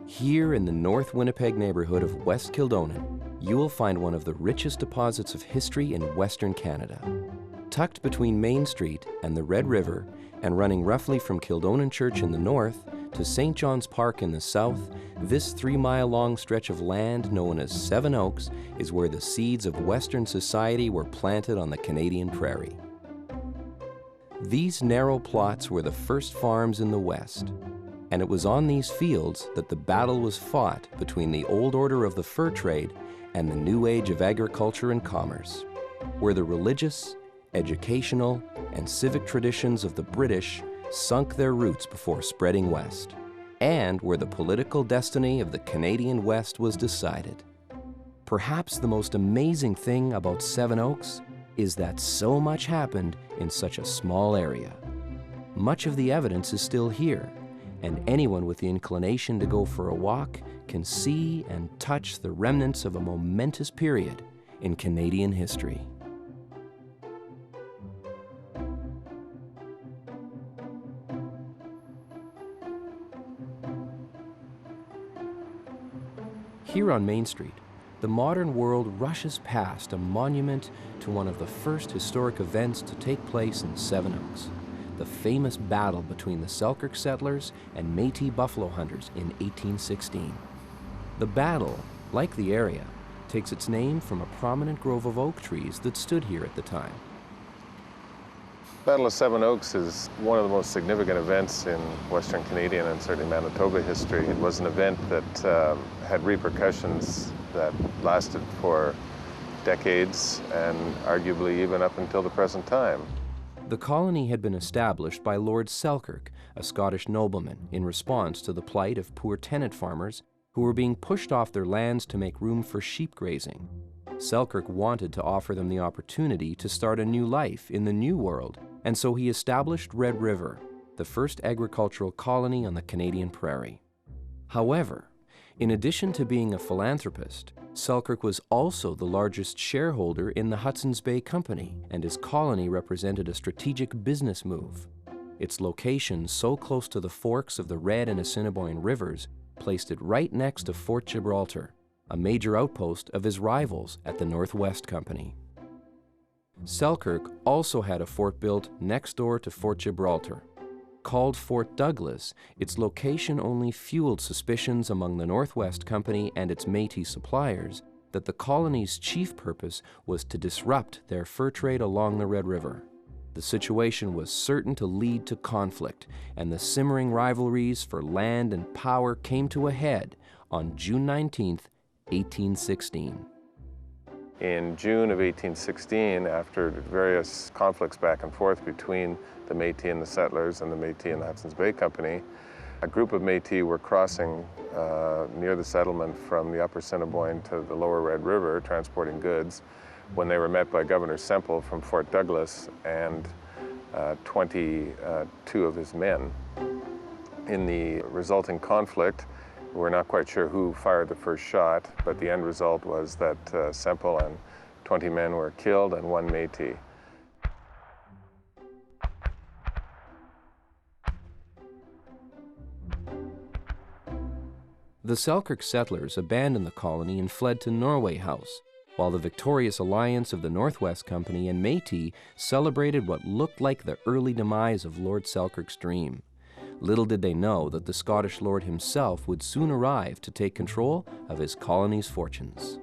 Here in the North Winnipeg neighborhood of West Kildonan, you will find one of the richest deposits of history in Western Canada. Tucked between Main Street and the Red River, and running roughly from Kildonan Church in the north to St. John's Park in the south, this 3-mile-long stretch of land known as Seven Oaks is where the seeds of Western society were planted on the Canadian prairie. These narrow plots were the first farms in the West, and it was on these fields that the battle was fought between the old order of the fur trade and the new age of agriculture and commerce, where the religious, educational, and civic traditions of the British sunk their roots before spreading west, and where the political destiny of the Canadian West was decided. Perhaps the most amazing thing about Seven Oaks is that so much happened in such a small area. Much of the evidence is still here, and anyone with the inclination to go for a walk can see and touch the remnants of a momentous period in Canadian history. Here on Main Street, the modern world rushes past a monument to one of the first historic events to take place in Seven Oaks, the famous battle between the Selkirk settlers and Métis buffalo hunters in 1816. The battle, like the area, takes its name from a prominent grove of oak trees that stood here at the time. The Battle of Seven Oaks is one of the most significant events in Western Canadian and certainly Manitoba history. It was an event that had repercussions that lasted for decades and arguably even up until the present time. The colony had been established by Lord Selkirk, a Scottish nobleman, in response to the plight of poor tenant farmers who were being pushed off their lands to make room for sheep grazing. Selkirk wanted to offer them the opportunity to start a new life in the New World, and so he established Red River, the first agricultural colony on the Canadian prairie. However, in addition to being a philanthropist, Selkirk was also the largest shareholder in the Hudson's Bay Company, and his colony represented a strategic business move. Its location so close to the forks of the Red and Assiniboine rivers placed it right next to Fort Gibraltar, a major outpost of his rivals at the Northwest Company. Selkirk also had a fort built next door to Fort Gibraltar. Called Fort Douglas, its location only fueled suspicions among the Northwest Company and its Métis suppliers that the colony's chief purpose was to disrupt their fur trade along the Red River. The situation was certain to lead to conflict, and the simmering rivalries for land and power came to a head on June 19, 1816. In June of 1816, after various conflicts back and forth between the Métis and the settlers and the Métis and the Hudson's Bay Company, a group of Métis were crossing near the settlement from the upper Assiniboine to the lower Red River, transporting goods, when they were met by Governor Semple from Fort Douglas and 22 of his men. In the resulting conflict, we're not quite sure who fired the first shot, but the end result was that Semple and 20 men were killed and 1 Métis. The Selkirk settlers abandoned the colony and fled to Norway House, while the victorious alliance of the Northwest Company and Métis celebrated what looked like the early demise of Lord Selkirk's dream. Little did they know that the Scottish lord himself would soon arrive to take control of his colony's fortunes.